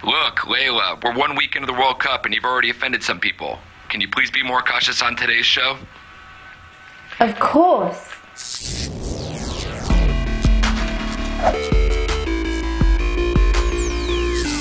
Look, Layla, we're 1 week into the World Cup and you've already offended some people. Can you please be more cautious on today's show? Of course.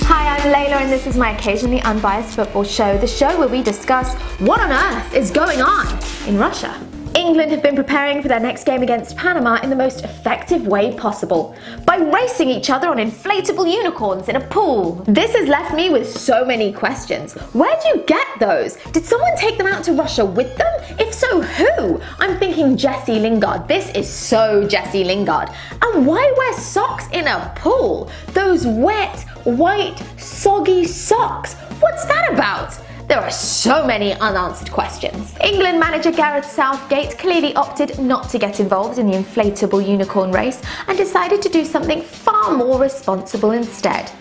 Hi, I'm Layla and this is my occasionally unbiased football show, the show where we discuss what on earth is going on in Russia. England have been preparing for their next game against Panama in the most effective way possible, by racing each other on inflatable unicorns in a pool. This has left me with so many questions. Where do you get those? Did someone take them out to Russia with them? If so, who? I'm thinking Jesse Lingard. This is so Jesse Lingard. And why wear socks in a pool? Those wet, white, soggy socks. What's that about? There are so many unanswered questions. England manager Gareth Southgate clearly opted not to get involved in the inflatable unicorn race and decided to do something far more responsible instead.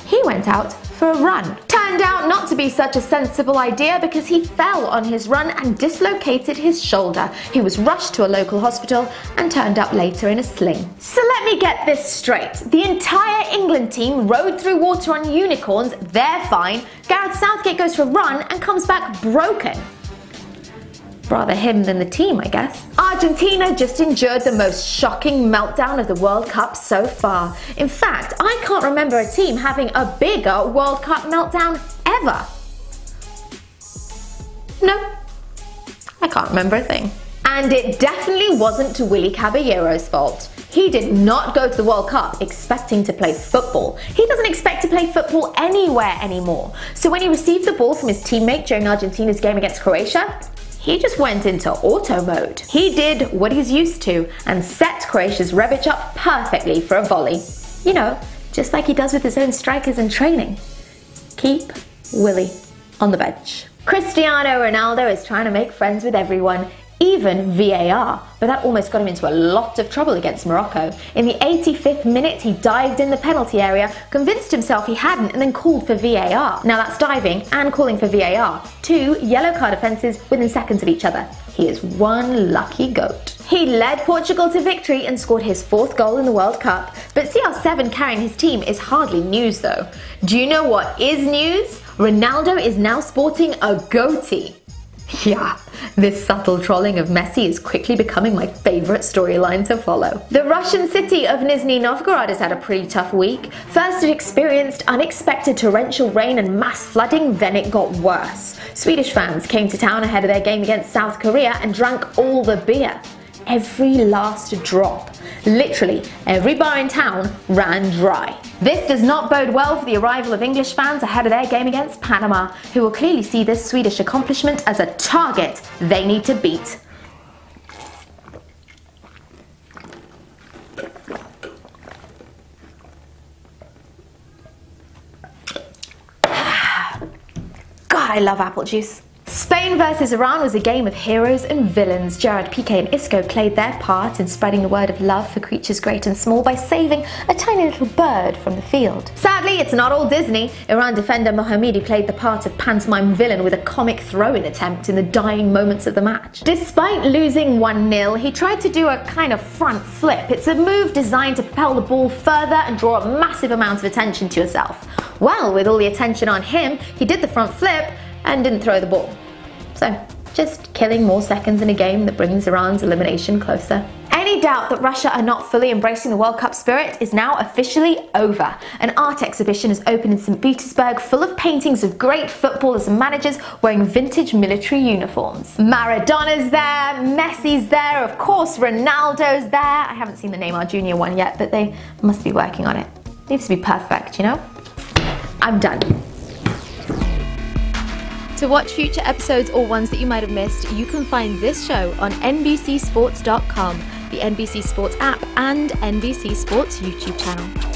He went out for a run. Turned out not to be such a sensible idea because he fell on his run and dislocated his shoulder. He was rushed to a local hospital and turned up later in a sling. So let me get this straight. The entire England team rode through water on unicorns, they're fine. Gareth Southgate goes for a run and comes back broken. Rather him than the team, I guess. Argentina just endured the most shocking meltdown of the World Cup so far. In fact, I can't remember a team having a bigger World Cup meltdown ever. No, I can't remember a thing. And it definitely wasn't to Willy Caballero's fault. He did not go to the World Cup expecting to play football. He doesn't expect to play football anywhere anymore. So when he received the ball from his teammate during Argentina's game against Croatia, he just went into auto mode. He did what he's used to and set Croatia's Rebic up perfectly for a volley. You know, just like he does with his own strikers in training. Keep Willy on the bench. Cristiano Ronaldo is trying to make friends with everyone, even VAR, but that almost got him into a lot of trouble against Morocco. In the 85th minute, he dived in the penalty area, convinced himself he hadn't, and then called for VAR. Now that's diving and calling for VAR, two yellow card offences within seconds of each other. He is one lucky goat. He led Portugal to victory and scored his 4th goal in the World Cup, but CR7 carrying his team is hardly news though. Do you know what is news? Ronaldo is now sporting a goatee. Yeah, this subtle trolling of Messi is quickly becoming my favourite storyline to follow. The Russian city of Nizhny Novgorod has had a pretty tough week. First it experienced unexpected torrential rain and mass flooding, then it got worse. Swedish fans came to town ahead of their game against South Korea and drank all the beer. Every last drop. Literally, every bar in town ran dry. This does not bode well for the arrival of English fans ahead of their game against Panama, who will clearly see this Swedish accomplishment as a target they need to beat. God, I love apple juice. Spain versus Iran was a game of heroes and villains. Gerard Piqué and Isco played their part in spreading the word of love for creatures great and small by saving a tiny little bird from the field. Sadly, it's not all Disney. Iran defender Mohammedi played the part of pantomime villain with a comic throw-in attempt in the dying moments of the match. Despite losing 1-0, he tried to do a kind of front flip. It's a move designed to propel the ball further and draw a massive amount of attention to yourself. Well, with all the attention on him, he did the front flip and didn't throw the ball. So, just killing more seconds in a game that brings Iran's elimination closer. Any doubt that Russia are not fully embracing the World Cup spirit is now officially over. An art exhibition has opened in St. Petersburg full of paintings of great footballers and managers wearing vintage military uniforms. Maradona's there, Messi's there, of course Ronaldo's there. I haven't seen the Neymar Jr. one yet, but they must be working on it. Needs to be perfect, you know? I'm done. To watch future episodes or ones that you might have missed, you can find this show on NBCSports.com, the NBC Sports app, and NBC Sports YouTube channel.